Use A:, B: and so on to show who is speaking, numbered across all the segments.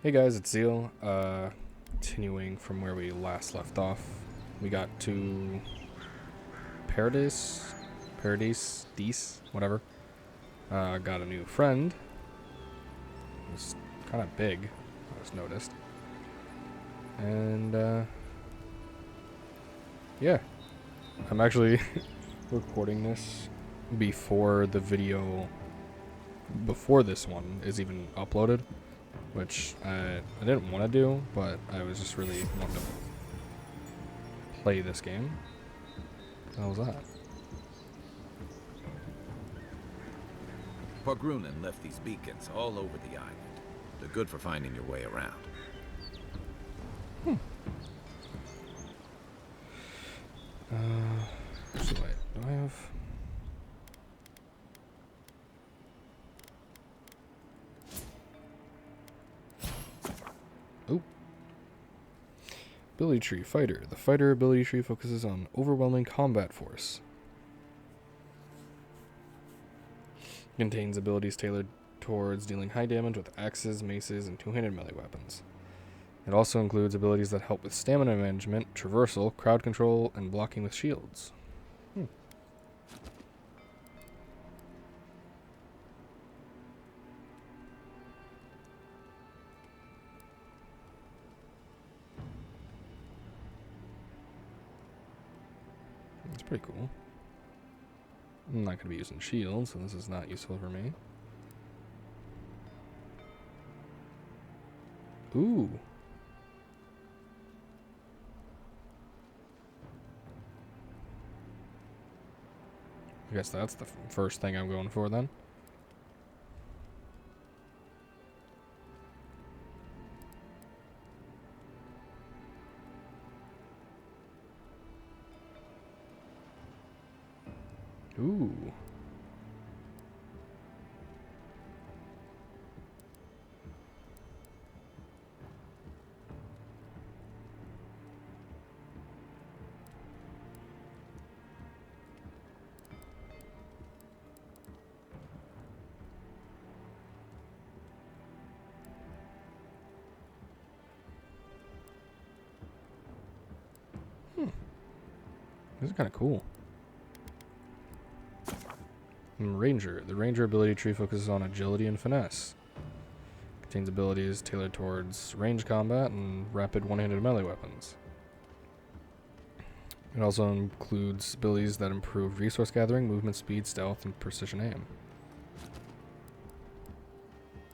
A: Hey guys, it's Zeal. Continuing from where we last left off. We got to Dees, whatever. Got a new friend. It was kind of big, I just noticed. And, yeah. I'm actually recording this before the video before this one is even uploaded. Which I didn't want to do, but I was just really wanting to play this game. What the hell was that?
B: Pargrunen left these beacons all over the island. They're good for finding your way around.
A: So wait, do I have... Oh. Ability tree, fighter. The fighter ability tree focuses on overwhelming combat force. Contains abilities tailored towards dealing high damage with axes, maces, and two-handed melee weapons. It also includes abilities that help with stamina management, traversal, crowd control, and blocking with shields. That's pretty cool. I'm not going to be using shields, so this is not useful for me. Ooh. I guess that's the first thing I'm going for then. Ooh. This is kind of cool. Ranger. The Ranger ability tree focuses on agility and finesse. Contains abilities tailored towards range combat and rapid one-handed melee weapons. It also includes abilities that improve resource gathering, movement speed, stealth, and precision aim.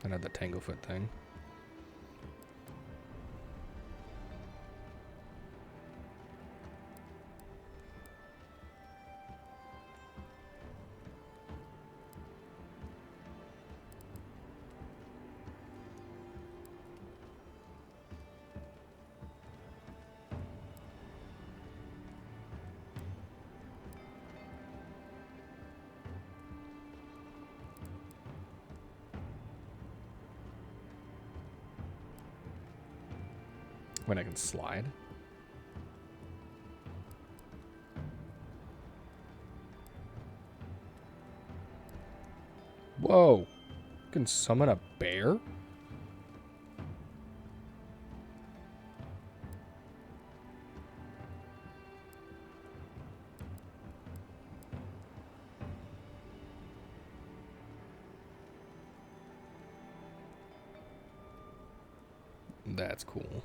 A: And had the Tanglefoot thing. When I can slide. Whoa! You can summon a bear? That's cool.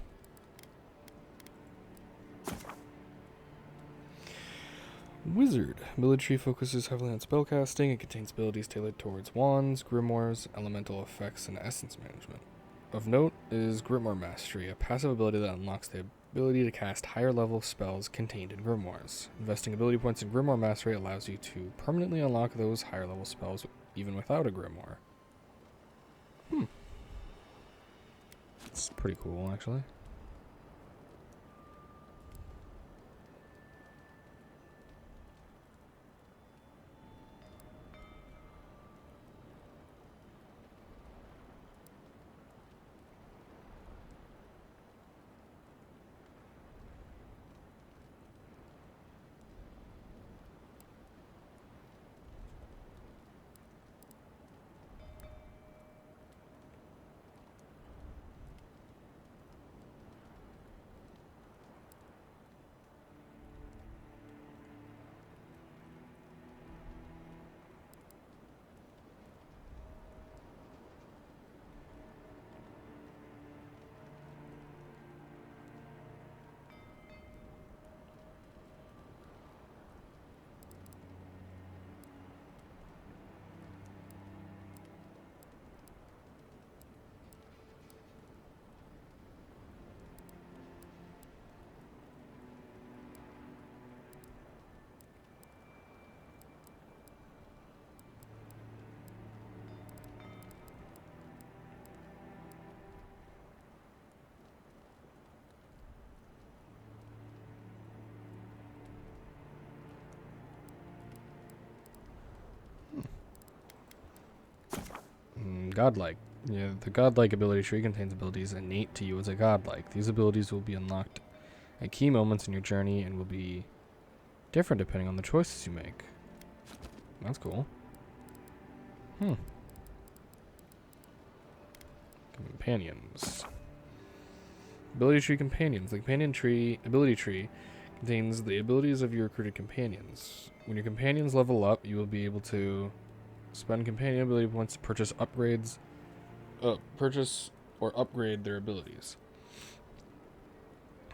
A: Wizard. Ability tree focuses heavily on spellcasting. It contains abilities tailored towards wands, grimoires, elemental effects, and essence management. Of note is Grimoire Mastery, a passive ability that unlocks the ability to cast higher level spells contained in grimoires. Investing ability points in Grimoire Mastery allows you to permanently unlock those higher level spells even without a grimoire. It's pretty cool, actually. godlike. Yeah, the godlike ability tree contains abilities innate to you as a godlike. These abilities will be unlocked at key moments in your journey and will be different depending on the choices you make. That's cool. Companions. Ability tree companions. The companion tree ability tree contains the abilities of your recruited companions. When your companions level up, you will be able to spend companion ability points to purchase or upgrade their abilities.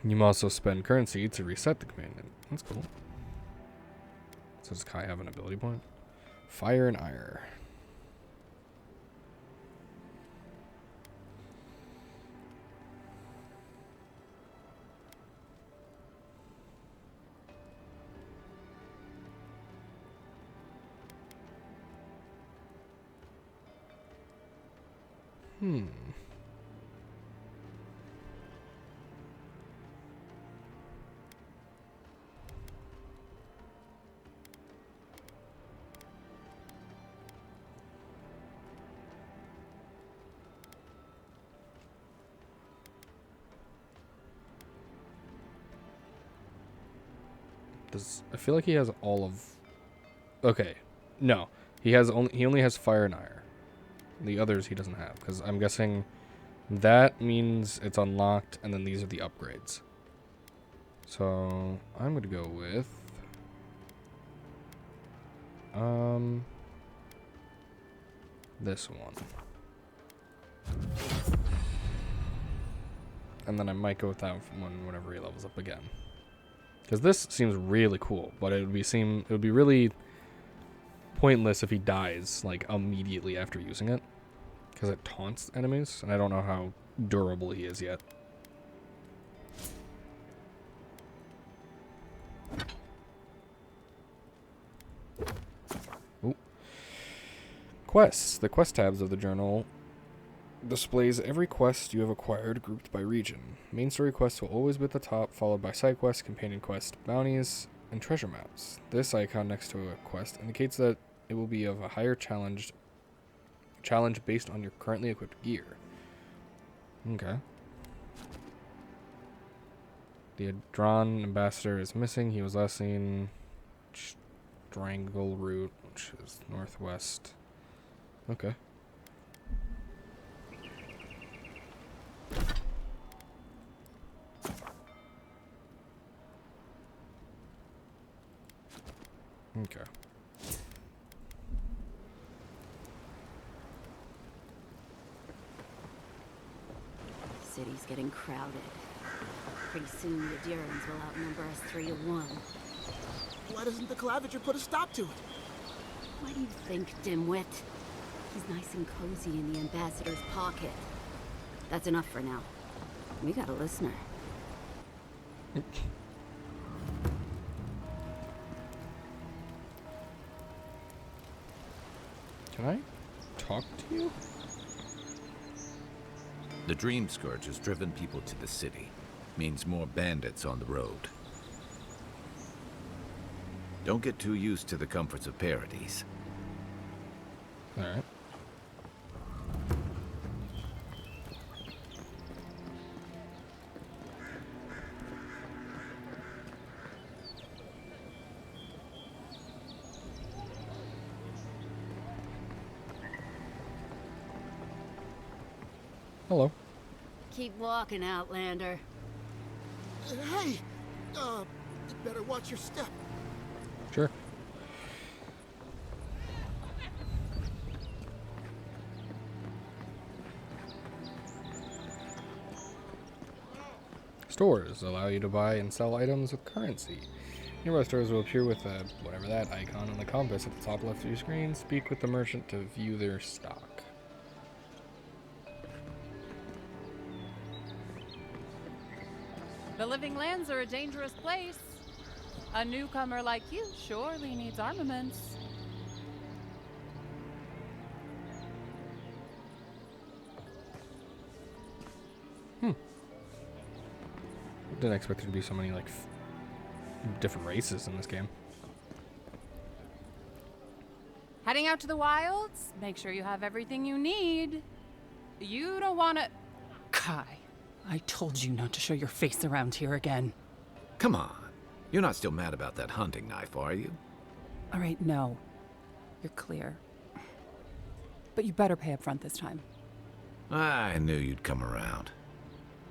A: You may also spend currency to reset the companion. That's cool. So does Kai have an ability point? Fire and Ire. I feel like he has all of... Okay. No. He only has Fire and Ire. The others he doesn't have. Because I'm guessing that means it's unlocked, and then these are the upgrades. So, I'm going to go with... this one. And then I might go with that one whenever he levels up again. Because this seems really cool, but it would be really pointless if he dies like immediately after using it, because it taunts enemies, and I don't know how durable he is yet. Ooh. Quests. The quest tabs of the journal displays every quest you have acquired grouped by region. Main story quests will always be at the top, followed by side quests, companion quests, bounties, and treasure maps. This icon next to a quest indicates that it will be of a higher challenge based on your currently equipped gear. Okay. The Adron ambassador is missing. He was last seen Strangle Route, which is northwest. Okay. Okay.
C: City's getting crowded. Pretty soon the Durans will outnumber us 3-1.
D: Why doesn't the Clavager put a stop to it?
C: What do you think, dimwit? He's nice and cozy in the ambassador's pocket. That's enough for now. We got a listener.
A: Can I talk to you?
B: The Dream Scourge has driven people to the city. Means more bandits on the road. Don't get too used to the comforts of Paradise.
A: Alright. Hello.
C: Keep walking, Outlander.
D: Hey! You better watch your step.
A: Sure. Stores allow you to buy and sell items with currency. Nearby stores will appear with whatever that icon on the compass at the top left of your screen. Speak with the merchant to view their stock.
E: The Living Lands are a dangerous place. A newcomer like you surely needs armaments.
A: Didn't expect there to be so many like different races in this game.
E: How Heading out to the wilds? Make sure you have everything you need. You don't want to...
F: Kai, I told you not to show your face around here again.
B: Come on. You're not still mad about that hunting knife, are you?
F: All right, no. You're clear. But you better pay up front this time.
B: I knew you'd come around.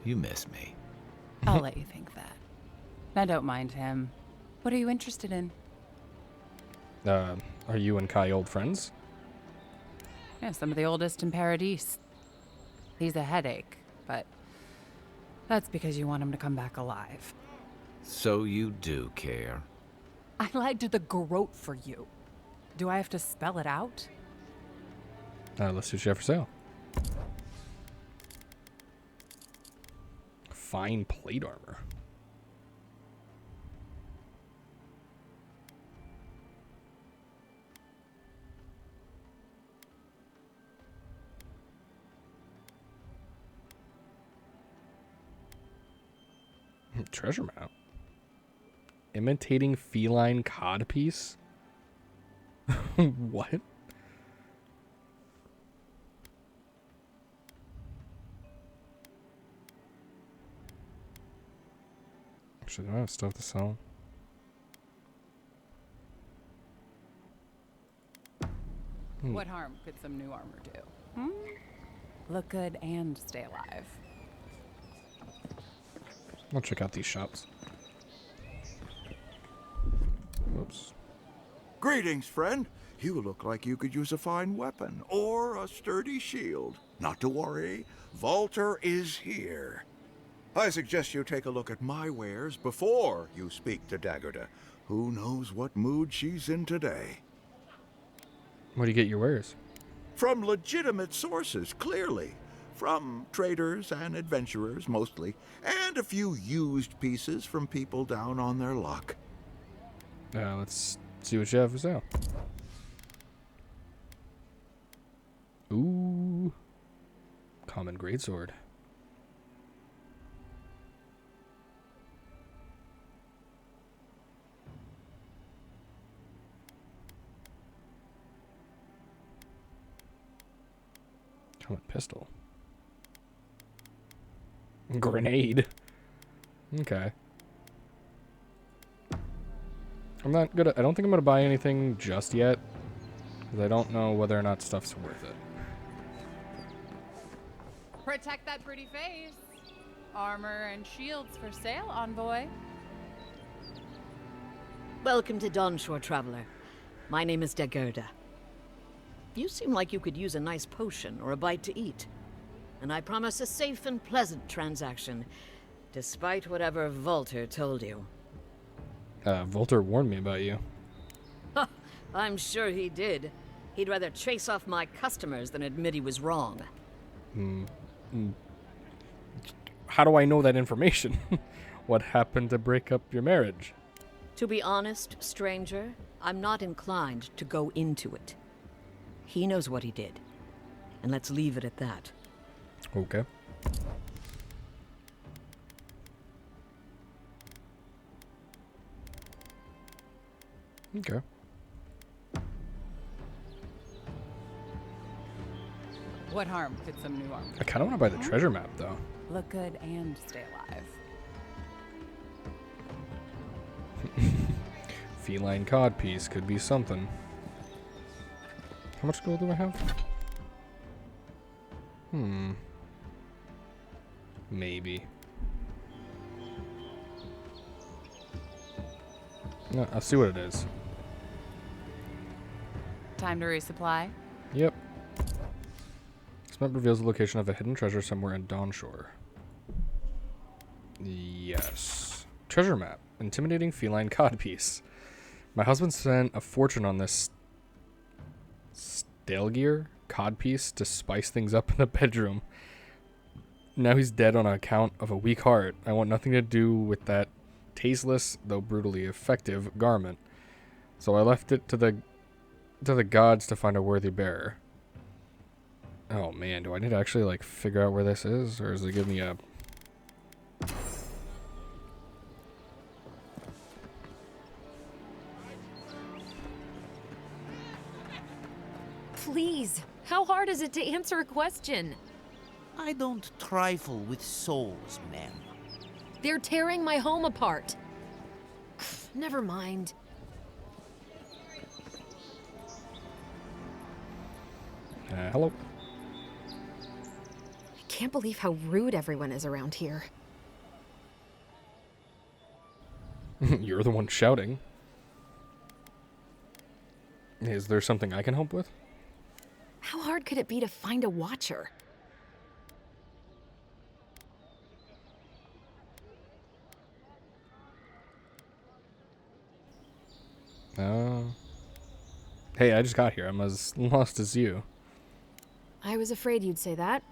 B: You miss me.
F: I'll let you think that. Now don't mind him. What are you interested in?
A: Are you and Kai old friends?
F: Yeah, some of the oldest in Paradise. He's a headache, but that's because you want him to come back alive.
B: So you do care.
F: I lied to the garrote for you. Do I have to spell it out?
A: Let's see what you have for sale. Fine plate armor. Treasure map. Imitating feline codpiece? What? Actually, do I have stuff to sell?
F: What harm could some new armor do? Hmm? Look good and stay alive.
A: I'll check out these shops. Whoops.
G: Greetings, friend. You look like you could use a fine weapon or a sturdy shield. Not to worry, Volter is here. I suggest you take a look at my wares before you speak to Daggerda. Who knows what mood she's in today?
A: Where do you get your wares?
G: From legitimate sources, clearly. From traders and adventurers, mostly, and a few used pieces from people down on their luck.
A: Let's see what you have for sale. Ooh. Common greatsword. Common pistol. Grenade. Okay. I don't think I'm gonna buy anything just yet, because I don't know whether or not stuff's worth it.
E: Protect that pretty face. Armor and shields for sale, envoy.
H: Welcome to Dawnshore, Traveler. My name is Daggerda. You seem like you could use a nice potion or a bite to eat. And I promise a safe and pleasant transaction, despite whatever Volter told you.
A: Volter warned me about you.
H: I'm sure he did. He'd rather chase off my customers than admit he was wrong.
A: How do I know that information? What happened to break up your marriage?
H: To be honest, stranger, I'm not inclined to go into it. He knows what he did. And let's leave it at that.
A: Okay. Okay.
F: What harm could some new armor?
A: I kind of want to buy the treasure map, though.
F: Look good and stay alive.
A: Feline codpiece could be something. How much gold do I have? Maybe. No, I'll see what it is.
E: Time to resupply.
A: Yep. This map reveals the location of a hidden treasure somewhere in Dawnshore. Yes. Treasure map. Intimidating feline codpiece. My husband spent a fortune on this Stalgear codpiece to spice things up in the bedroom. Now he's dead on account of a weak heart. I want nothing to do with that tasteless, though brutally effective, garment. So I left it to the gods to find a worthy bearer. Oh man, do I need to actually like figure out where this is, or does it give me a...
I: Jeez, how hard is it to answer a question?
J: I don't trifle with souls, ma'am.
I: They're tearing my home apart. Never mind.
A: Hello.
I: I can't believe how rude everyone is around here.
A: You're the one shouting. Is there something I can help with?
I: How hard could it be to find a watcher?
A: Hey, I just got here. I'm as lost as you.
I: I was afraid you'd say that.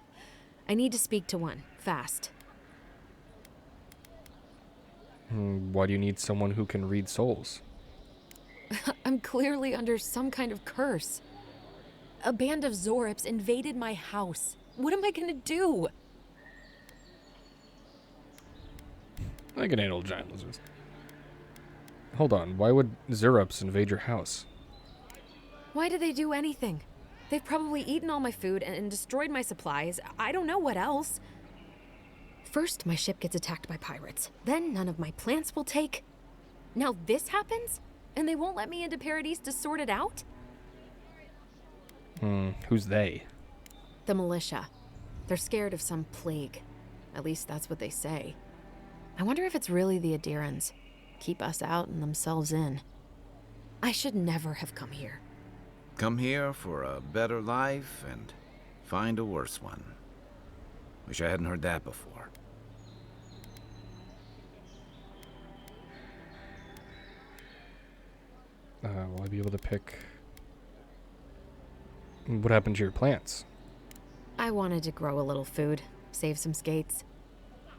I: I need to speak to one, fast.
A: Why do you need someone who can read souls?
I: I'm clearly under some kind of curse. A band of Zorips invaded my house. What am I gonna do?
A: I can handle giant lizards. Hold on, why would Zorops invade your house?
I: Why do they do anything? They've probably eaten all my food and destroyed my supplies. I don't know what else. First, my ship gets attacked by pirates. Then none of my plants will take. Now this happens? And they won't let me into Paradise to sort it out?
A: Who's they?
I: The militia. They're scared of some plague. At least that's what they say. I wonder if it's really the Adirans. Keep us out and themselves in. I should never have come here.
B: Come here for a better life and find a worse one. Wish I hadn't heard that before.
A: Will I be able to pick... What happened to your plants?
I: I wanted to grow a little food, save some skates.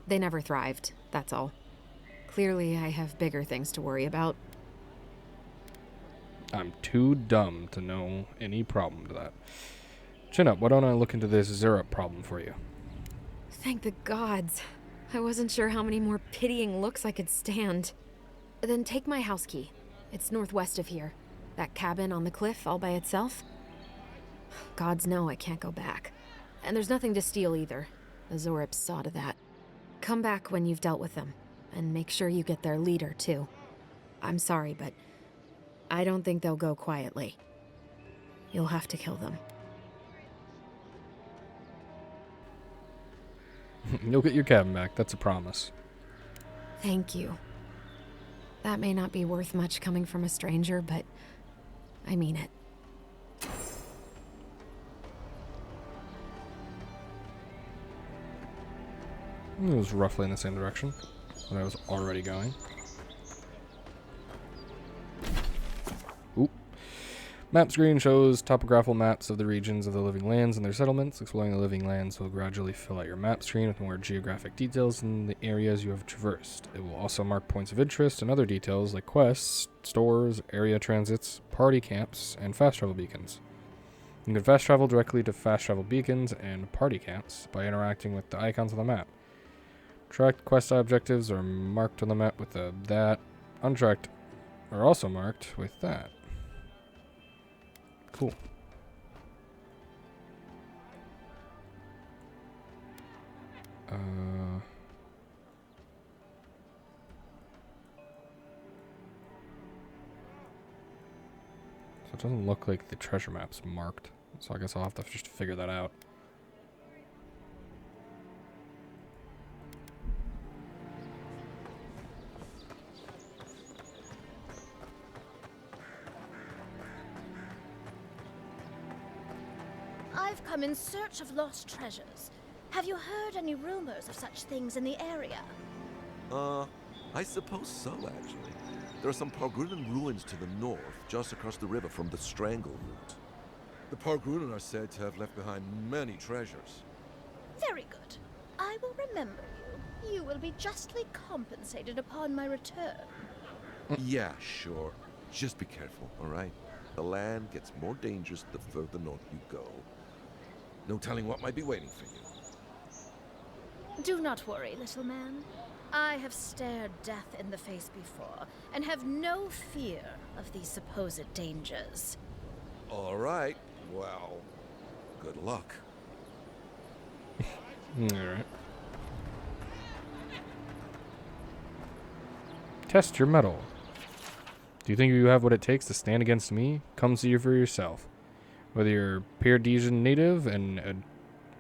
I: They never thrived, that's all. Clearly, I have bigger things to worry about.
A: I'm too dumb to know any problem to that. Chin up, why don't I look into this Zerup problem for you?
I: Thank the gods. I wasn't sure how many more pitying looks I could stand. Then take my house key. It's northwest of here. That cabin on the cliff all by itself. Gods know I can't go back. And there's nothing to steal either. The Zorips saw to that. Come back when you've dealt with them. And make sure you get their leader, too. I'm sorry, but I don't think they'll go quietly. You'll have to kill them.
A: You'll get your cabin back, that's a promise.
I: Thank you. That may not be worth much coming from a stranger, but I mean it.
A: It was roughly in the same direction that I was already going. Oop. Map screen shows topographical maps of the regions of the living lands and their settlements. Exploring the living lands will gradually fill out your map screen with more geographic details in the areas you have traversed. It will also mark points of interest and other details like quests, stores, area transits, party camps, and fast travel beacons. You can fast travel directly to fast travel beacons and party camps by interacting with the icons on the map. Tracked quest objectives are marked on the map with that. Untracked are also marked with that. Cool. So it doesn't look like the treasure map's marked, so I guess I'll have to just figure that out.
K: I've come in search of lost treasures. Have you heard any rumors of such things in the area?
L: I suppose so, actually. There are some Pargrunan ruins to the north, just across the river from the Strangle route. The Pargrunan are said to have left behind many treasures.
K: Very good. I will remember you. You will be justly compensated upon my return.
L: Yeah, sure. Just be careful, all right? The land gets more dangerous the further north you go. No telling what might be waiting for you.
K: Do not worry, little man. I have stared death in the face before, and have no fear of these supposed dangers.
L: All right. Well, Good luck.
A: Alright. Test your mettle. Do you think you have what it takes to stand against me? Come see for yourself. Whether you're a Paradisian native and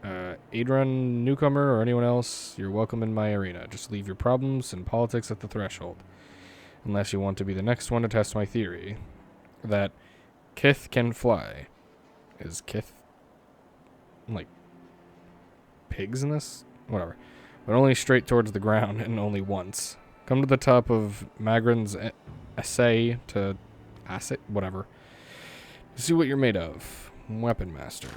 A: Adron newcomer or anyone else, you're welcome in my arena. Just leave your problems and politics at the threshold. Unless you want to be the next one to test my theory. That Kith can fly. Is Kith like pigs in this? Whatever. But only straight towards the ground and only once. Come to the top of Magran's essay to asset, whatever. See what you're made of. Weapon master.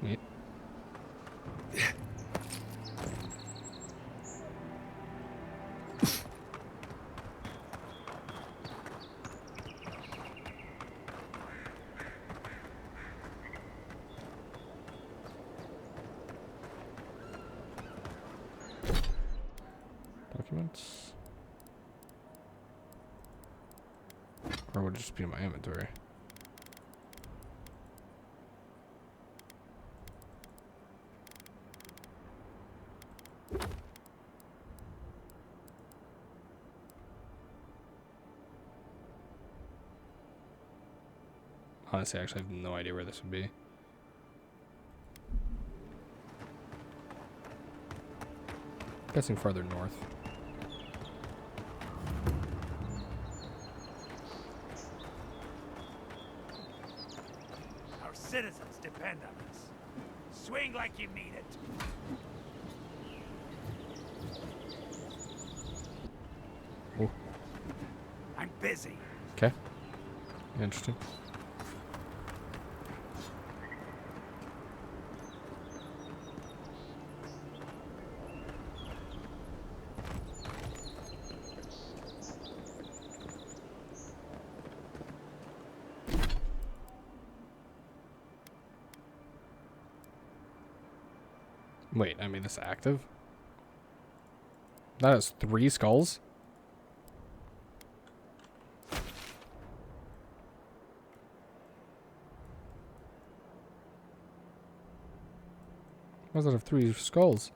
A: Neat. Documents. Or would it just be in my inventory? Honestly, I actually have no idea where this would be. Guessing farther north.
M: Our citizens depend on us. Swing like you mean it.
A: Ooh.
M: I'm busy.
A: Okay. Interesting. Wait, I made this active? That has 3 skulls? Why does it have 3 skulls?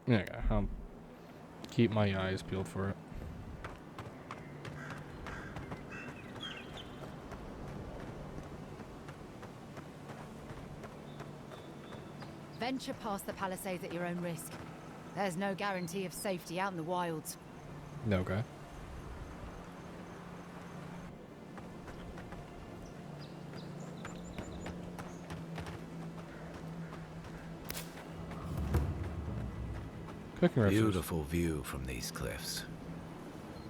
A: Yeah, I'll keep my eyes peeled for it.
N: Venture past the palisades at your own risk. There's no guarantee of safety out in the wilds.
A: Okay.
B: Beautiful view from these cliffs.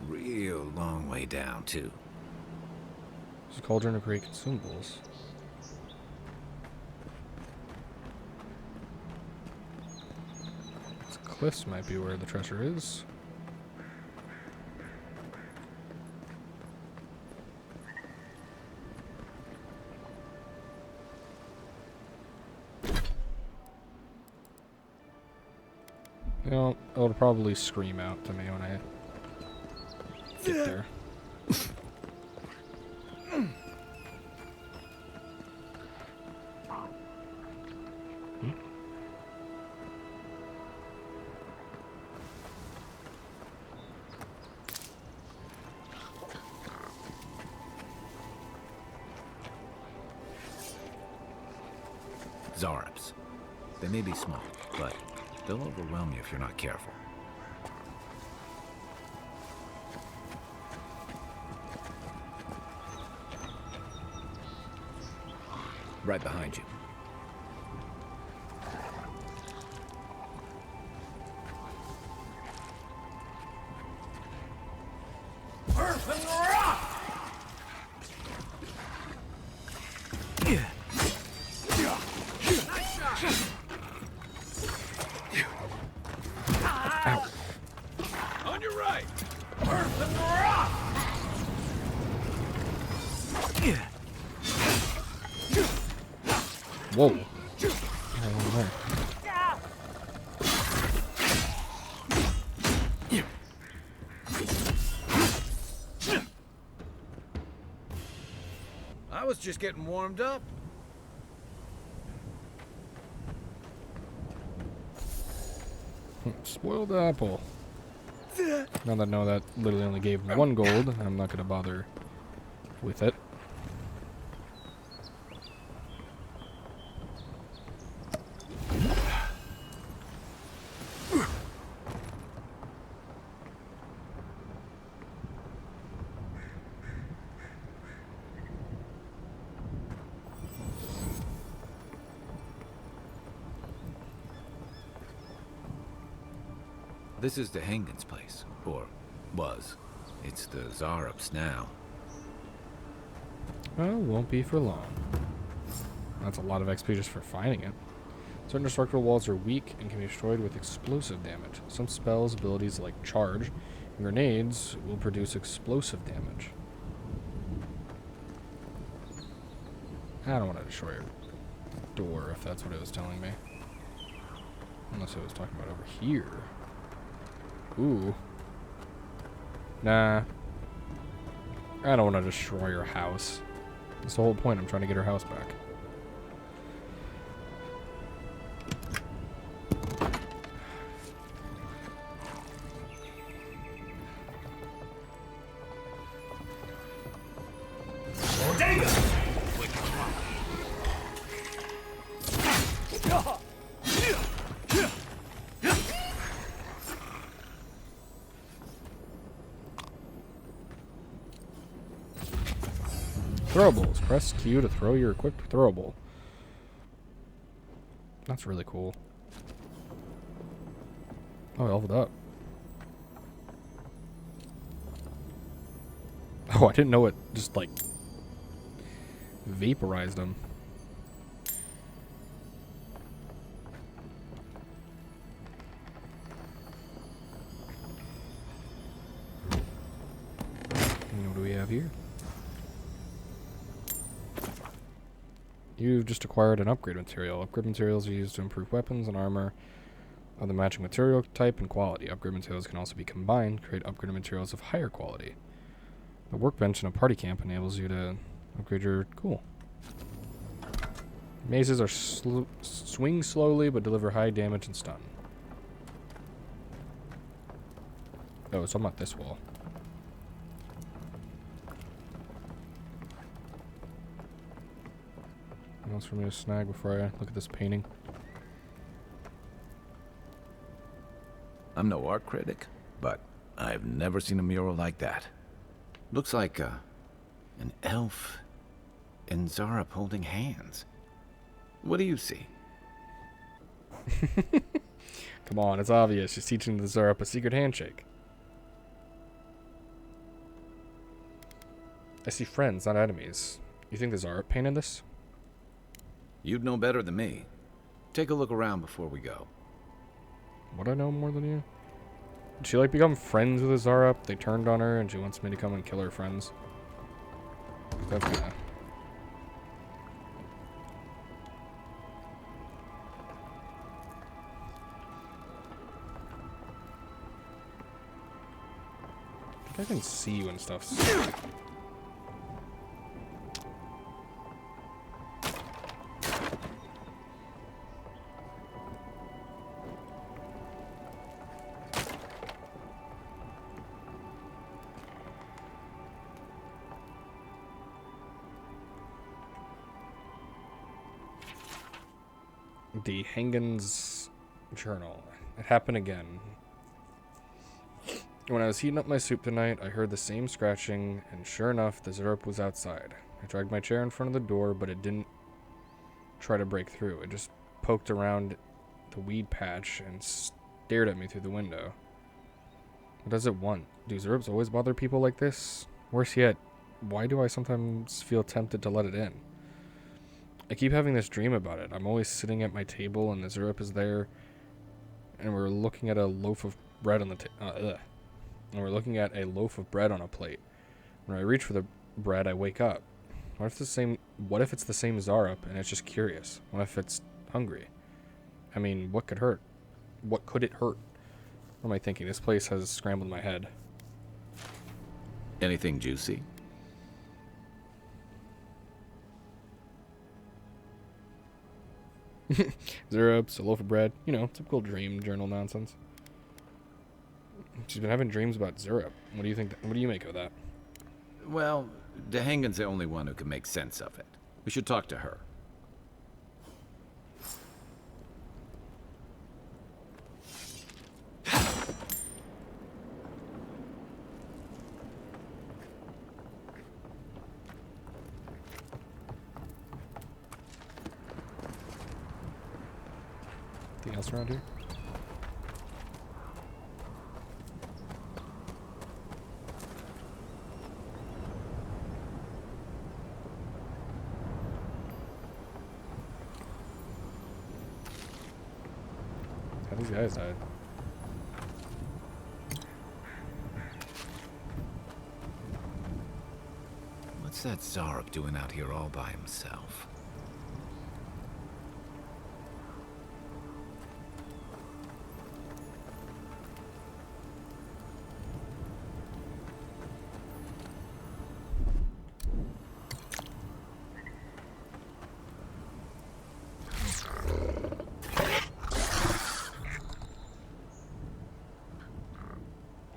B: Real long way down, too.
A: There's a cauldron of great consumables. These cliffs might be where the treasure is. You know, it'll probably scream out to me when I get there.
B: Zarps. They may be small, but they'll overwhelm you if you're not careful. Right behind you.
M: Earth and rock!
A: Ow. Whoa.
B: I was just getting warmed up.
A: Spoiled apple. Now that I know that literally only gave me 1 gold, I'm not gonna bother with it.
B: This is the Hengen's place, or was. It's the Zarup's now.
A: Well, won't be for long. That's a lot of XP just for finding it. Certain structural walls are weak and can be destroyed with explosive damage. Some spells, abilities like charge, and grenades will produce explosive damage. I don't want to destroy a door if that's what it was telling me. Unless it was talking about over here. Ooh. Nah. I don't want to destroy her house. That's the whole point. I'm trying to get her house back. Throwables. Press Q to throw your equipped throwable. That's really cool. Oh, I leveled up. Oh, I didn't know it just, like, vaporized them. And what do we have here? You've just acquired an upgrade material. Upgrade materials are used to improve weapons and armor of the matching material type and quality. Upgrade materials can also be combined, create upgraded materials of higher quality. A workbench in a party camp enables you to upgrade your... Cool. Mazes are swing slowly but deliver high damage and stun. Oh, so I'm not this wall. What else for me to snag before I look at this painting?
B: I'm no art critic, but I've never seen a mural like that. Looks like an elf and Zarup holding hands. What do you see?
A: Come on, it's obvious. She's teaching the Zarup a secret handshake. I see friends, not enemies. You think the Zarup painted this?
B: You'd know better than me. Take a look around before we go.
A: Would I know more than you? Did she, like, become friends with the Zarup? They turned on her and she wants me to come and kill her friends. That's kinda... I think I can see when stuff's... The Hengen's journal. It happened again. When I was heating up my soup tonight, I heard the same scratching, and sure enough, the Zarup was outside. I dragged my chair in front of the door, but it didn't try to break through. It just poked around the weed patch and stared at me through the window. What does it want? Do Zarups always bother people like this? Worse yet, why do I sometimes feel tempted to let it in? I keep having this dream about it. I'm always sitting at my table and the Zarup is there, and we're looking at a loaf of bread on the and we're looking at a loaf of bread on a plate. When I reach for the bread, I wake up. What if it's the same Zarup and it's just curious? What if it's hungry? I mean, what could hurt? What could it hurt? What am I thinking? This place has scrambled my head.
B: Anything juicy?
A: Zarups, a loaf of bread. You know, typical dream journal nonsense. She's been having dreams about Zarup. What do you think? What do you make of that?
B: Well, Dehangan's the only one who can make sense of it. We should talk to her.
A: Anything else around here? How these guys died?
B: What's that Zarup doing out here all by himself?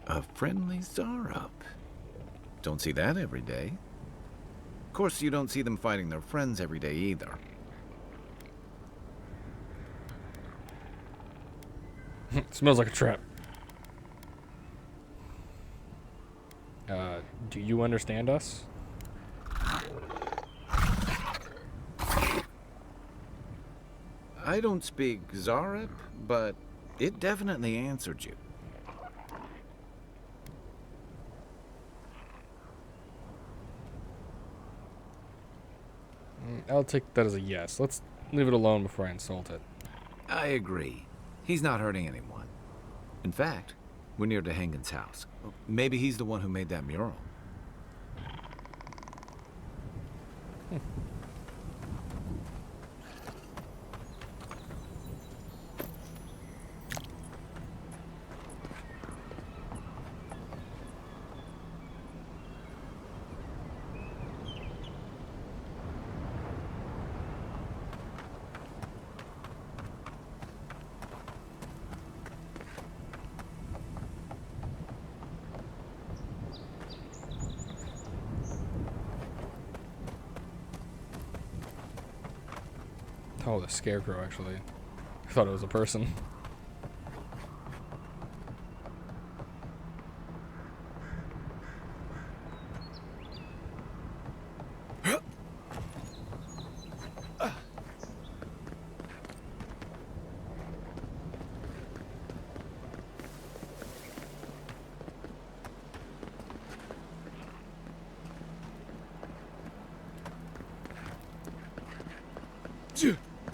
B: A friendly Zarup. Don't see that every day. Of course, you don't see them fighting their friends every day either.
A: Smells like a trap. Do you understand us?
B: I don't speak Zarup, but it definitely answered you.
A: I'll take that as a yes. Let's leave it alone before I insult it.
B: I agree. He's not hurting anyone. In fact, we're near Dehangan's house. Maybe he's the one who made that mural.
A: Oh, the scarecrow, actually. I thought it was a person.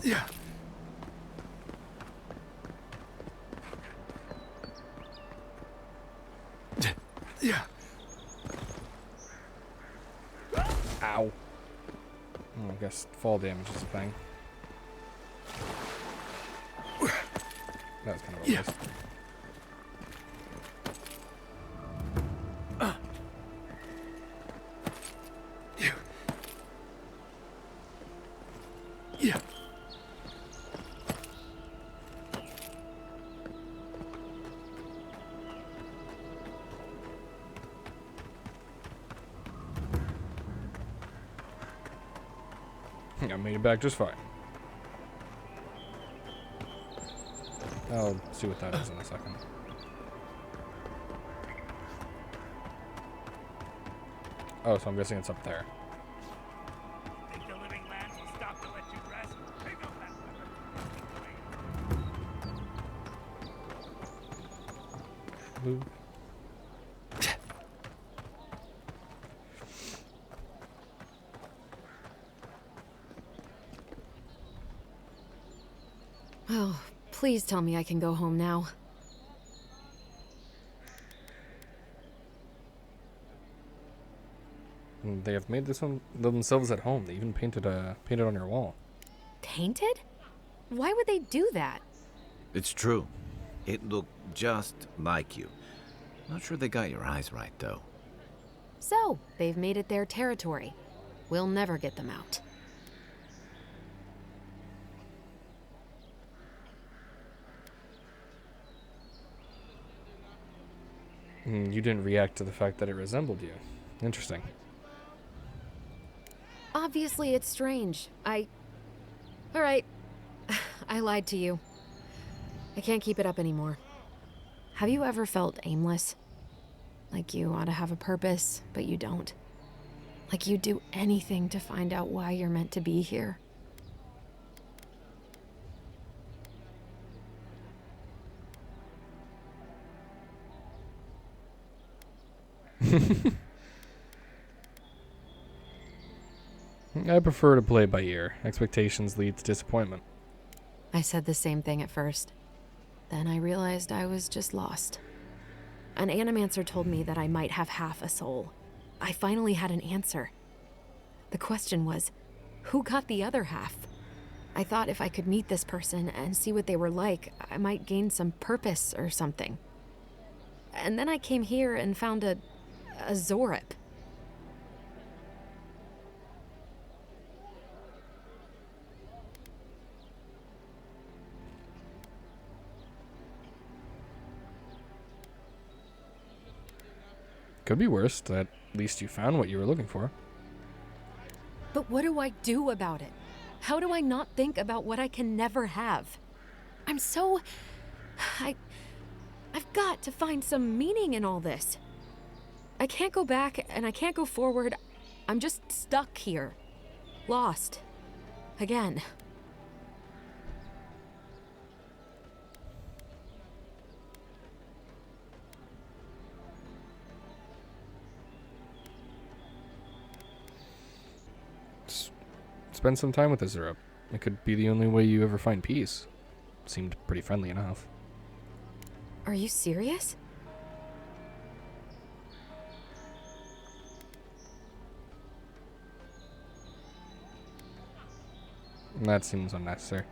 D: Yeah. Yeah.
A: Ow. I guess fall damage is a thing. That was kind of a waste.
D: Yeah.
A: I made it back just fine. I'll see what that is in a second. Oh, so I'm guessing it's up there.
M: Think the living lands will stop to let you rest? Pick up that weapon.
A: Move.
I: Oh, please tell me I can go home now.
A: they have made this one themselves at home. They even painted on your wall.
I: Painted? Why would they do that?
B: It's true. It looked just like you. Not sure they got your eyes right, though.
I: So, they've made it their territory. We'll never get them out.
A: You didn't react to the fact that it resembled you. Interesting.
I: Obviously, it's strange. Alright. I lied to you. I can't keep it up anymore. Have you ever felt aimless? Like you ought to have a purpose, but you don't? Like you'd do anything to find out why you're meant to be here?
A: I prefer to play by ear. Expectations lead to disappointment.
I: I said the same thing at first. Then I realized I was just lost. An animancer told me that I might have half a soul. I finally had an answer. The question was, who got the other half? I thought if I could meet this person and see what they were like, I might gain some purpose or something. And then I came here and found a Zorip.
A: Could be worse. At least you found what you were looking for.
I: But what do I do about it? How do I not think about what I can never have? I've got to find some meaning in all this. I can't go back and I can't go forward. I'm just stuck here. Lost. Again.
A: Spend some time with the Zurip. It could be the only way you ever find peace. Seemed pretty friendly enough.
I: Are you serious?
A: That seems unnecessary.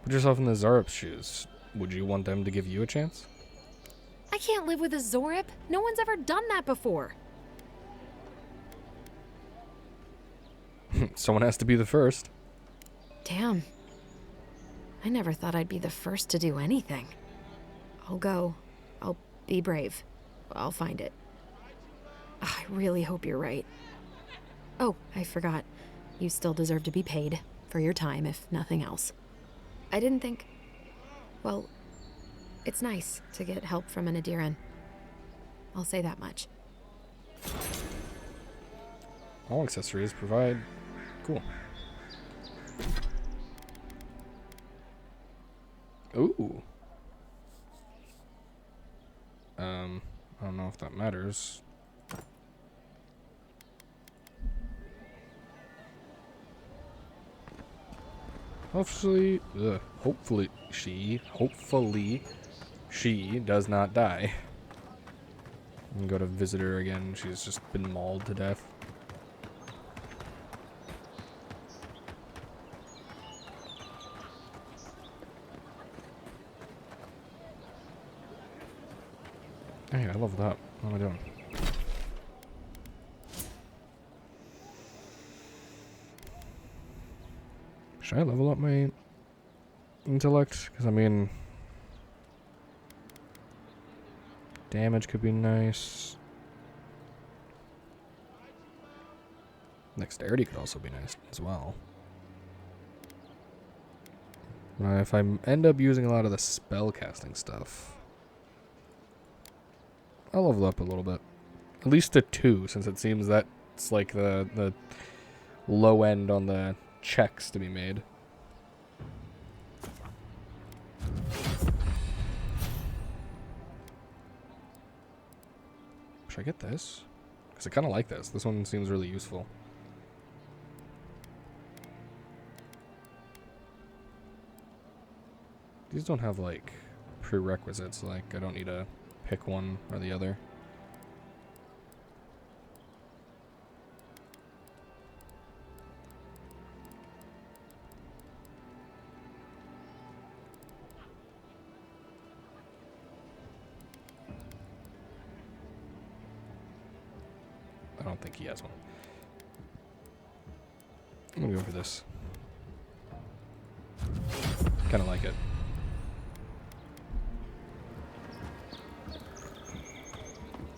A: Put yourself in the Zarup's shoes. Would you want them to give you a chance?
I: I can't live with a Zorip. No one's ever done that before.
A: Someone has to be the first.
I: Damn. I never thought I'd be the first to do anything. I'll go. I'll be brave. I'll find it. I really hope you're right. Oh, I forgot. You still deserve to be paid for your time, if nothing else. I didn't think... Well, it's nice to get help from an Adiran. I'll say that much.
A: All accessories provide... Cool. Ooh. I don't know if that matters. Hopefully she does not die. And go to visit her again. She's just been mauled to death. Hey, I leveled up. What am I doing? Should I level up my intellect? Because, I mean... damage could be nice. Dexterity could also be nice as well. If I end up using a lot of the spell casting stuff... I'll level up a little bit. At least to 2, since it seems that's like the low end on the checks to be made. Should I get this? Because I kind of like this. This one seems really useful. These don't have, like, prerequisites. Like, I don't need to pick one or the other. don't think he has one. I'm gonna go for this. Kind of like it.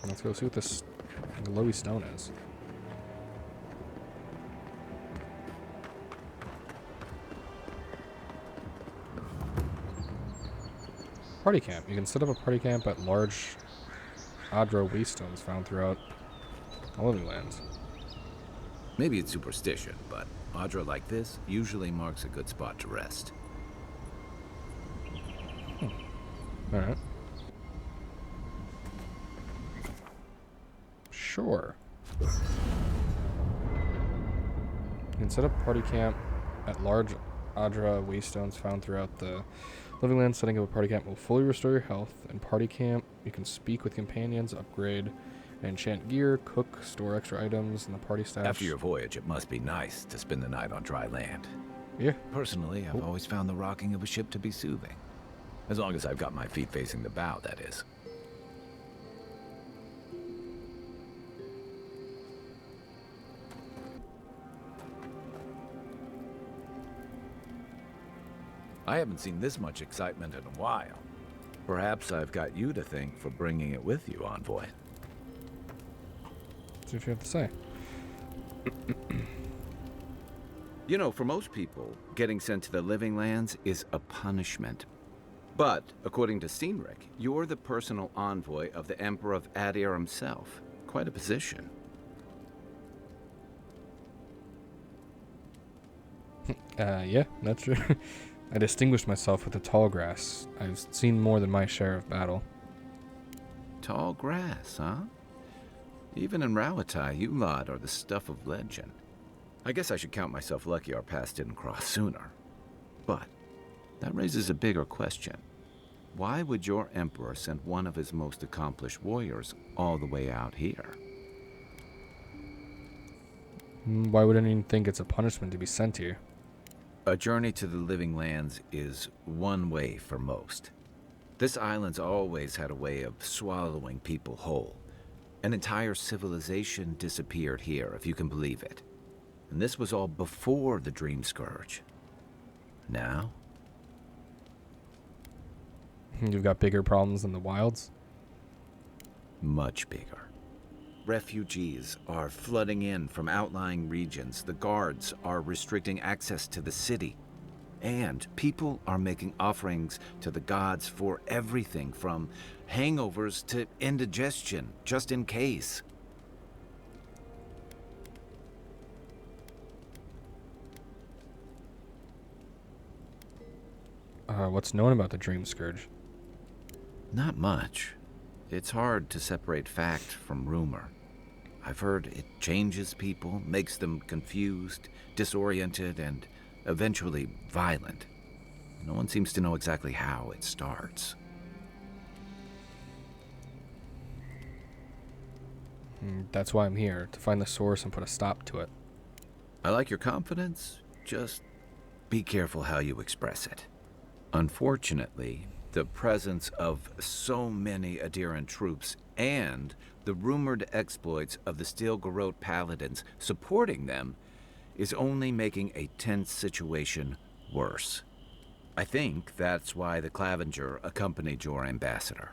A: Let's go see what this glowy stone is. Party camp. You can set up a party camp at large Adra waystones found throughout the Living Lands.
B: Maybe it's superstition, but Adra like this usually marks a good spot to rest.
A: Alright. Sure. You can set up party camp at large Adra waystones found throughout the Living Lands. Setting up a party camp will fully restore your health. In party camp, you can speak with companions, upgrade and enchant gear, cook, store extra items in the party stash.
B: After your voyage, it must be nice to spend the night on dry land.
A: Yeah.
B: Personally, I've always found the rocking of a ship to be soothing. As long as I've got my feet facing the bow, that is. I haven't seen this much excitement in a while. Perhaps I've got you to thank for bringing it with you, Envoy.
A: See what you have to say.
B: You know, for most people, getting sent to the Living Lands is a punishment. But, according to Steenrick, you're the personal envoy of the Emperor of Adir himself. Quite a position.
A: Yeah, that's true. I distinguished myself with the tall grass. I've seen more than my share of battle.
B: Tall grass, huh? Even in Rawatai, you lot are the stuff of legend. I guess I should count myself lucky our paths didn't cross sooner. But that raises a bigger question. Why would your emperor send one of his most accomplished warriors all the way out here?
A: Why would anyone think it's a punishment to be sent here?
B: A journey to the Living Lands is one way for most. This island's always had a way of swallowing people whole. An entire civilization disappeared here, if you can believe it. And this was all before the Dream Scourge. Now?
A: You've got bigger problems than the wilds?
B: Much bigger. Refugees are flooding in from outlying regions. The guards are restricting access to the city. And people are making offerings to the gods for everything from hangovers to indigestion, just in case.
A: What's known about the Dream Scourge?
B: Not much. It's hard to separate fact from rumor. I've heard it changes people, makes them confused, disoriented, and eventually violent. No one seems to know exactly how it starts.
A: That's why I'm here, to find the source and put a stop to it.
B: I like your confidence, just be careful how you express it. Unfortunately, the presence of so many Adiran troops and the rumored exploits of the Steel Garrote paladins supporting them is only making a tense situation worse. I think that's why the Clavenger accompanied your ambassador.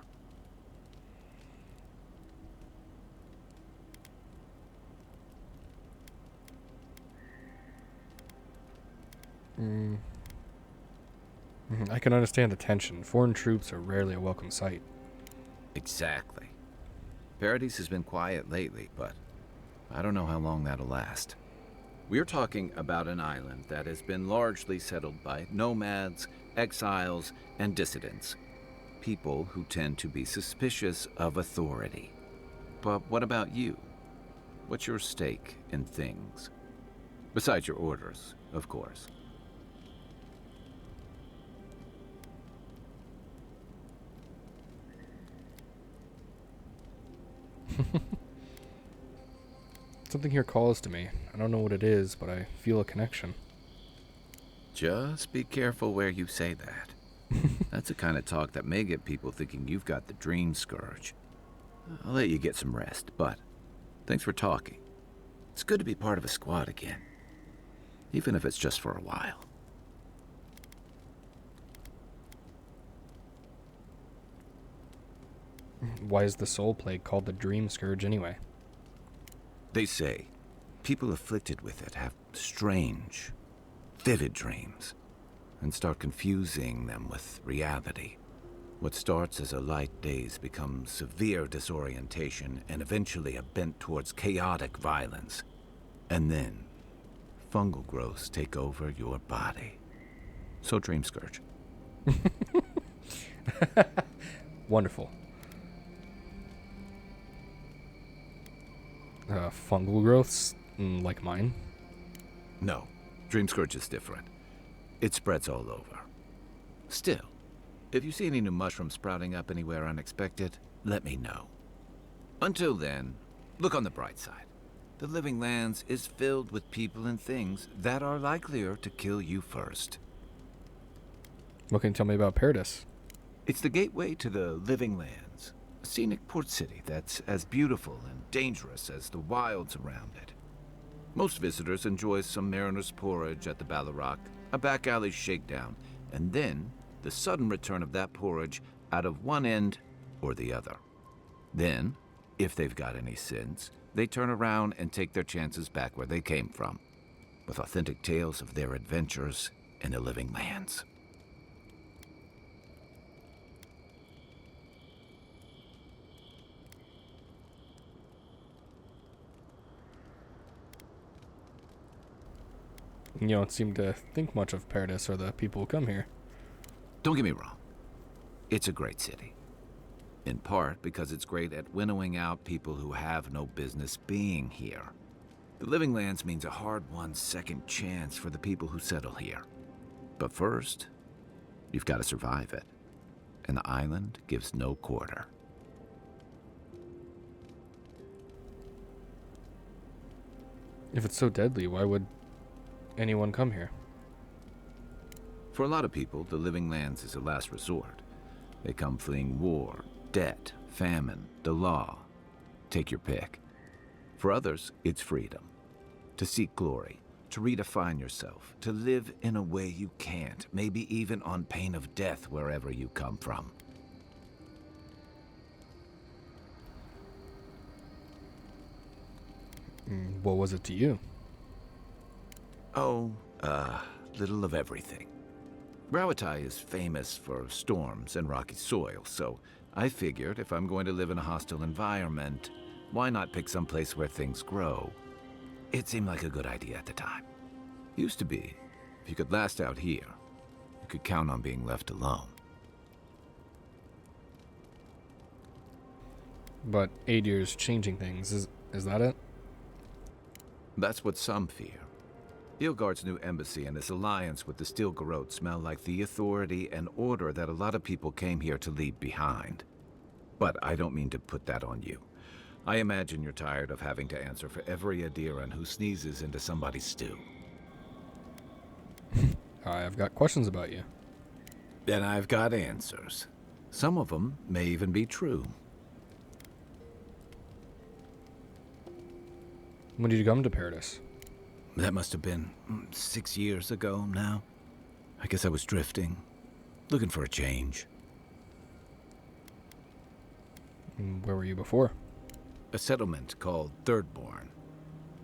A: I can understand the tension. Foreign troops are rarely a welcome sight.
B: Exactly. Paradise has been quiet lately, but I don't know how long that'll last. We're talking about an island that has been largely settled by nomads, exiles, and dissidents. People who tend to be suspicious of authority. But what about you? What's your stake in things? Besides your orders, of course.
A: Something here calls to me. I don't know what it is, but I feel a connection.
B: Just be careful where you say that. That's the kind of talk that may get people thinking you've got the Dream Scourge. I'll let you get some rest, but thanks for talking. It's good to be part of a squad again, even if it's just for a while.
A: Why is the soul plague called the Dream Scourge anyway?
B: They say people afflicted with it have strange, vivid dreams and start confusing them with reality. What starts as a light daze becomes severe disorientation and eventually a bent towards chaotic violence. And then, fungal growths take over your body. So Dream Scourge.
A: Wonderful. Fungal growths, like mine?
B: No, Dream Scourge is different. It spreads all over. Still, if you see any new mushrooms sprouting up anywhere unexpected, let me know. Until then, look on the bright side. The Living Lands is filled with people and things that are likelier to kill you first.
A: What can you tell me about Paradis?
B: It's the gateway to the Living Lands, a scenic port city that's as beautiful and dangerous as the wilds around it. Most visitors enjoy some mariner's porridge at the Ballarock, a back alley shakedown, and then the sudden return of that porridge out of one end or the other. Then, if they've got any sense, they turn around and take their chances back where they came from, with authentic tales of their adventures in the Living Lands.
A: You don't seem to think much of Paradis or the people who come here.
B: Don't get me wrong. It's a great city. In part because it's great at winnowing out people who have no business being here. The Living Lands means a hard-won second chance for the people who settle here. But first, you've got to survive it. And the island gives no quarter.
A: If it's so deadly, why would anyone come here?
B: For a lot of people, the Living Lands is a last resort. They come fleeing war, debt, famine, the law. Take your pick. For others, it's freedom. To seek glory, to redefine yourself, to live in a way you can't, maybe even on pain of death wherever you come from.
A: What was it to you?
B: Oh, little of everything. Rawatai is famous for storms and rocky soil, so I figured if I'm going to live in a hostile environment, why not pick some place where things grow? It seemed like a good idea at the time. Used to be, if you could last out here, you could count on being left alone.
A: But 8 years changing things, is that it?
B: That's what some fear. Ilgard's new embassy and his alliance with the Steel Garrote smell like the authority and order that a lot of people came here to leave behind. But I don't mean to put that on you. I imagine you're tired of having to answer for every Adiran who sneezes into somebody's stew.
A: I've got questions about you.
B: And I've got answers. Some of them may even be true.
A: When did you come to Paradis?
B: That must have been 6 years ago now. I guess I was drifting, looking for a change.
A: Where were you before?
B: A settlement called Thirdborn.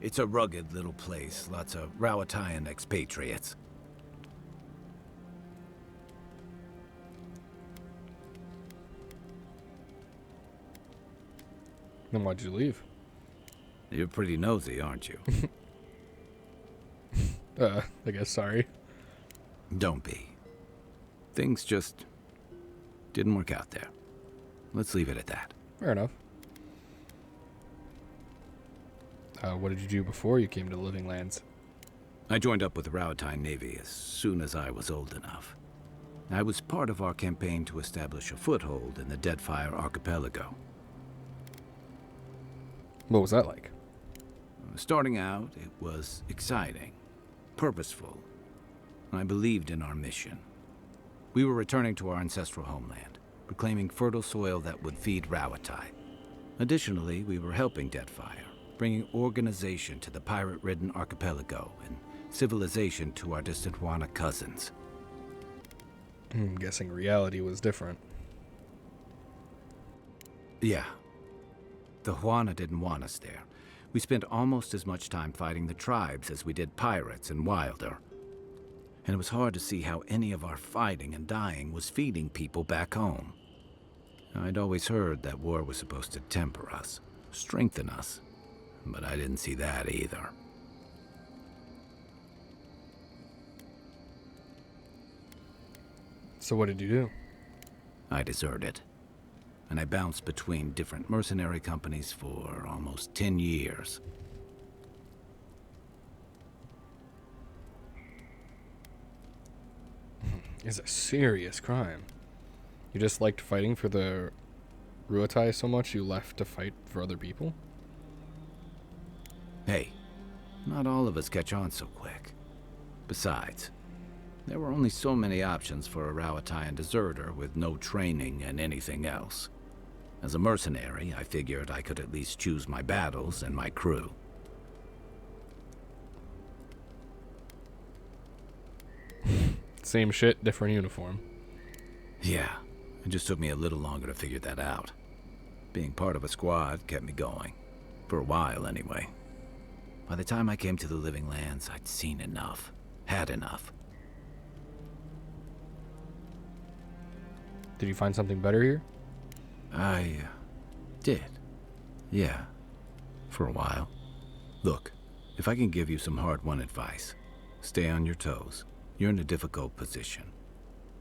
B: It's a rugged little place, lots of Rawatayan expatriates.
A: Then why'd you leave?
B: You're pretty nosy, aren't you?
A: I guess sorry.
B: Don't be. Things just didn't work out there. Let's leave it at that.
A: Fair enough. What did you do before you came to the Living Lands?
B: I joined up with the Rawatayan Navy as soon as I was old enough. I was part of our campaign to establish a foothold in the Deadfire Archipelago.
A: What was that like?
B: Starting out, it was exciting, purposeful. I believed in our mission. We were returning to our ancestral homeland, reclaiming fertile soil that would feed Rawatai. Additionally, we were helping Deadfire, bringing organization to the pirate-ridden archipelago and civilization to our distant Juana cousins.
A: I'm guessing reality was different.
B: Yeah. The Juana didn't want us there. We spent almost as much time fighting the tribes as we did pirates and Wilder. And it was hard to see how any of our fighting and dying was feeding people back home. I'd always heard that war was supposed to temper us, strengthen us, but I didn't see that either.
A: So what did you do?
B: I deserted. And I bounced between different mercenary companies for almost 10 years.
A: It's a serious crime. You just liked fighting for the Ruatai so much you left to fight for other people?
B: Hey, not all of us catch on so quick. Besides, there were only so many options for a Rawataian deserter with no training and anything else. As a mercenary, I figured I could at least choose my battles and my crew.
A: Same shit, different uniform.
B: Yeah, it just took me a little longer to figure that out. Being part of a squad kept me going. For a while, anyway. By the time I came to the Living Lands, I'd seen enough. Had enough.
A: Did you find something better here?
B: I did. Yeah. For a while. Look, if I can give you some hard-won advice, stay on your toes. You're in a difficult position.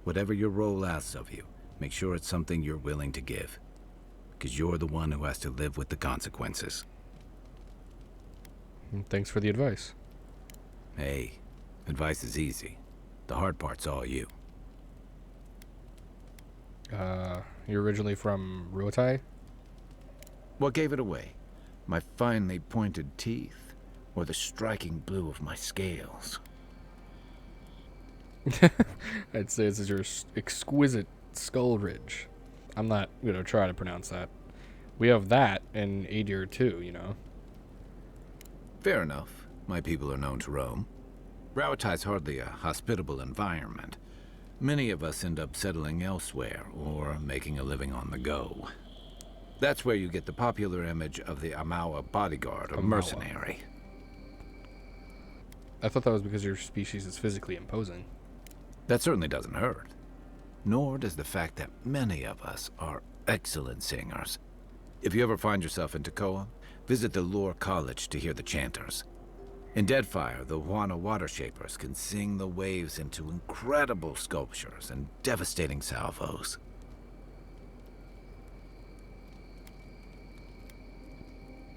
B: Whatever your role asks of you, make sure it's something you're willing to give. Because you're the one who has to live with the consequences.
A: Thanks for the advice.
B: Hey, advice is easy. The hard part's all you.
A: You're originally from Ruatai?
B: What gave it away? My finely pointed teeth? Or the striking blue of my scales?
A: I'd say this is your exquisite skull ridge. I'm not going to try to pronounce that. We have that in Adir too, you know.
B: Fair enough. My people are known to roam. Rawatai's hardly a hospitable environment. Many of us end up settling elsewhere or making a living on the go. That's where you get the popular image of the Amawa bodyguard or mercenary.
A: I thought that was because your species is physically imposing.
B: That certainly doesn't hurt. Nor does the fact that many of us are excellent singers. If you ever find yourself in Takoa, visit the Lore College to hear the chanters. In Deadfire, the Juana Water Shapers can sing the waves into incredible sculptures and devastating salvos.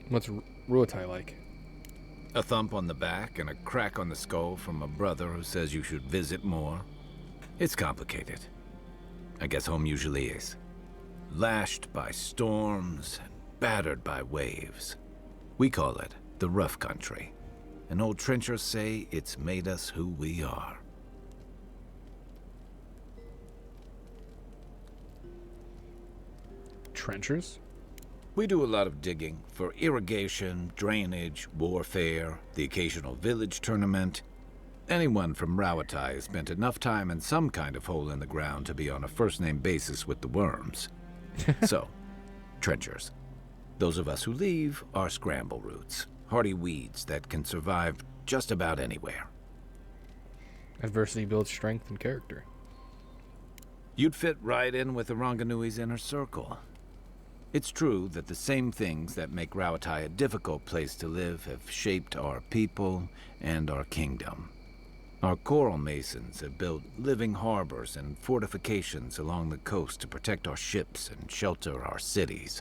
A: What's Ruatai like?
B: A thump on the back and a crack on the skull from a brother who says you should visit more. It's complicated. I guess home usually is. Lashed by storms and battered by waves. We call it the rough country. And old trenchers say it's made us who we are.
A: Trenchers?
B: We do a lot of digging for irrigation, drainage, warfare, the occasional village tournament. Anyone from Rawatai has spent enough time in some kind of hole in the ground to be on a first-name basis with the worms. So, trenchers. Those of us who leave are scramble roots, hardy weeds that can survive just about anywhere.
A: Adversity builds strength and character.
B: You'd fit right in with the Ranganui's inner circle. It's true that the same things that make Rawatai a difficult place to live have shaped our people and our kingdom. Our coral masons have built living harbors and fortifications along the coast to protect our ships and shelter our cities.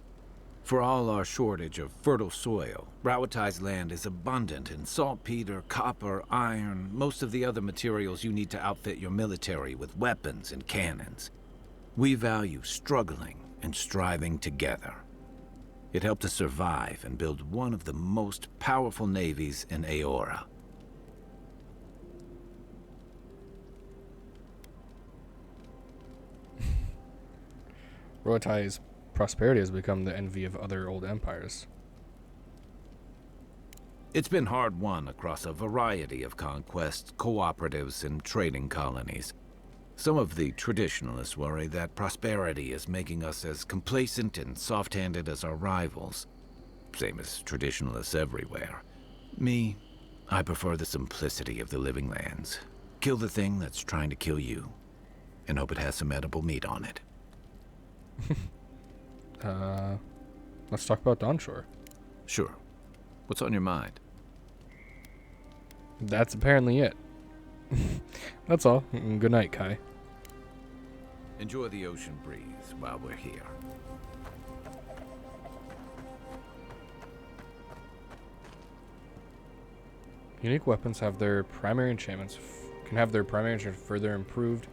B: For all our shortage of fertile soil, Rawatai's land is abundant in saltpeter, copper, iron, most of the other materials you need to outfit your military with weapons and cannons. We value struggling and striving together. It helped us survive and build one of the most powerful navies in Aora.
A: Ruatai's prosperity has become the envy of other old empires.
B: It's been hard won across a variety of conquests, cooperatives, and trading colonies. Some of the traditionalists worry that prosperity is making us as complacent and soft-handed as our rivals. Same as traditionalists everywhere. Me, I prefer the simplicity of the living lands. Kill the thing that's trying to kill you, and hope it has some edible meat on it.
A: Let's talk about Dawnshore.
B: Sure. What's on your mind?
A: That's apparently it. That's all. Good night, Kai.
B: Enjoy the ocean breeze while we're here.
A: Unique weapons have their primary enchantments can have their primary enchantment further improved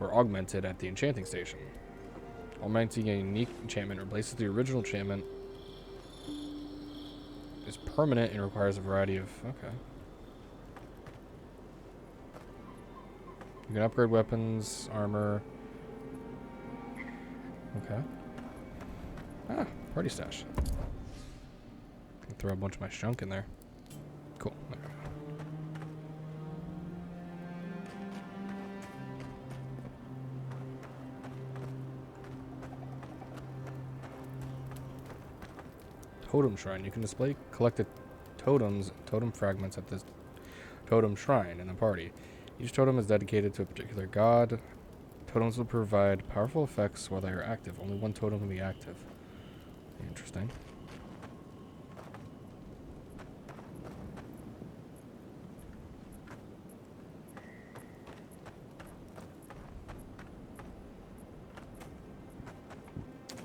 A: or augmented at the enchanting station. Augmenting a unique enchantment replaces the original enchantment, is permanent and requires a variety of... Okay. You can upgrade weapons, armor. Okay. Ah, party stash. Can throw a bunch of my junk in there. Cool. Okay. Totem Shrine. You can display collected totem fragments at this totem shrine in the party. Each totem is dedicated to a particular god. Totems will provide powerful effects while they are active. Only one totem can be active. Interesting.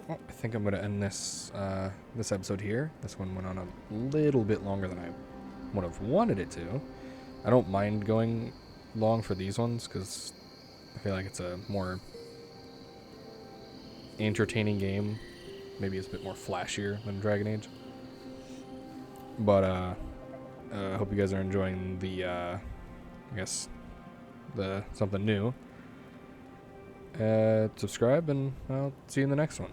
A: Well, I think I'm going to end this this episode here. This one went on a little bit longer than I would have wanted it to. I don't mind going long for these ones because I feel like it's a more entertaining game. Maybe it's a bit more flashier than Dragon Age. But I hope you guys are enjoying the I guess the something new. Subscribe and I'll see you in the next one.